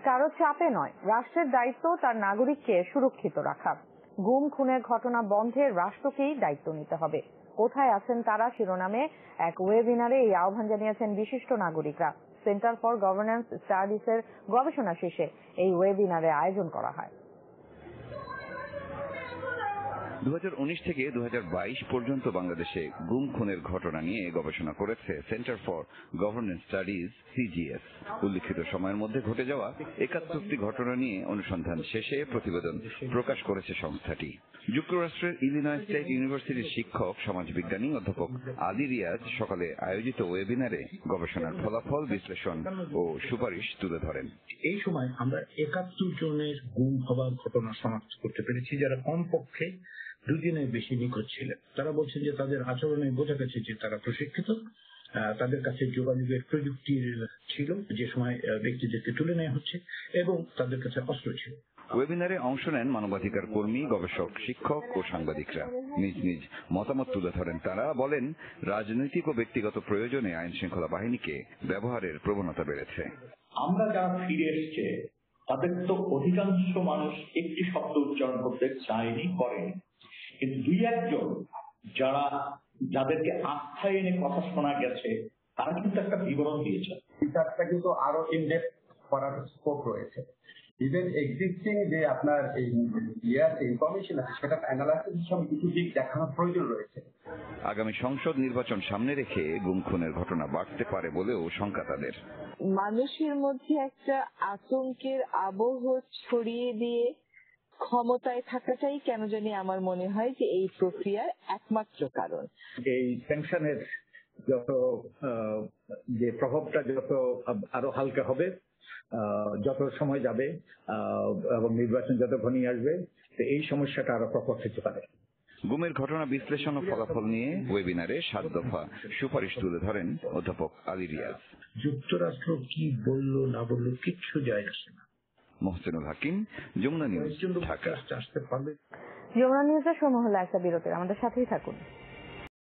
কারো চাপে নয়, রাষ্ট্রের দায়িত্ব তার নাগরিককে সুরক্ষিত রাখা। গুম খুনের ঘটনা বন্ধে রাষ্ট্রকেই দায়িত্ব নিতে হবে। কোথায় আছেন তারা শিরোনামে এক ওয়েবিনারে এই আহ্বান জানিয়েছেন বিশিষ্ট নাগরিকরা। সেন্টার ফর গভর্নেন্স স্টাডিজের গবেষণা শেষে এই ওয়েবিনারে আয়োজন করা হয়। 2019 থেকে 2022 পর্যন্ত বাংলাদেশে গুম খুনের ঘটনা নিয়ে গবেষণা করেছে centre for governance studies CGS. উল্লিখিত সময়ের মধ্যে ঘটে যাওয়া 71টি ঘটনা নিয়ে অনুসন্ধান শেষে প্রতিবেদন প্রকাশ করেছে সংস্থাটি। যুক্তরাষ্ট্রের ইলিনয় স্টেট ইউনিভার্সিটির শিক্ষক সমাজবিজ্ঞানী অধ্যাপক আলী রিয়াজ সকালে আয়োজিত ওয়েবিনারে গবেষণার ফলাফল, বিশ্লেষণ ও সুপারিশ তুলে ধরেন। এই সময় আমরা 71 জনের গুম হওয়ার ঘটনা শনাক্ত করতে পেরেছি, যারা কমপক্ষে 2 দিনের বেশি নিখোঁজ ছিলেন। তারা বলছেন যে তাদের আচরণে বোঝা গেছে যে তারা প্রশিক্ষিত, তাদের কাছে যোগাযোগের প্রযুক্তি ছিল যে সময় ব্যক্তিদেরকে তুলে নেওয়া হচ্ছে, এবং তাদের কাছে অস্ত্র ছিল। ওয়েবিনারে অংশ নেন মানবাধিকার কর্মী, গবেষক, শিক্ষক ও সাংবাদিকরা। নিজ নিজ মতামত তুলে ধরেন তারা। বলেন, রাজনৈতিক ও ব্যক্তিগত প্রয়োজনে আইন শৃঙ্খলা বাহিনীকে ব্যবহারের প্রবণতা বেড়েছে। আমরা যারা ফিরে এসছে তাদের তো অধিকাংশ মানুষ একটি শব্দ উচ্চারণ করতে চায়নি, করেনি, কিন্তু 2-1 জন যাদেরকে আস্থায় এনে কথা শোনা গেছে তারা কিন্তু একটা বিবরণ দিয়েছে। বিচারটা কিন্তু আরো ইনডেপথ করার স্কোপ রয়েছে। ইভেন এক্সিস্টিং যে আপনার এই ইনফরমেশন আছে সেটা অ্যানালাইসিস সব কিছু দিক দেখানোর প্রয়োজন রয়েছে। আগামী সংসদ নির্বাচন সামনে রেখে গুম খুনের ঘটনা বাড়তে পারে বলেও শঙ্কা তাদের। মানুষের মধ্যে একটা আতঙ্কের আবহ ছড়িয়ে দিয়ে ক্ষমতায় থাকাটাই কেন জানি আমার মনে হয় যে এই প্রক্রিয়ার একমাত্র কারণ। এই স্যাংশনের যত যে প্রভাবটা যত আরো হালকা হবে, যত সময় যাবে এবং নির্বাচন যত ঘনিয়ে আসবে, এই সমস্যাটা আরো প্রকট হতে পারে। গুমের ঘটনা বিশ্লেষণ ও ফলাফল নিয়ে ওয়েবিনারে 7 দফা সুপারিশ তুলে ধরেন অধ্যাপক আলী রিয়াজ। যুক্তরাষ্ট্র কি বললো না বললো কিচ্ছু যায় আসে না। মোহসেনুল হাকিম, যমুনা নিউজ, ঢাকা। যমুনা নিউজের সময় হলো একটা বিরতির, আমাদের সাথেই থাকুন।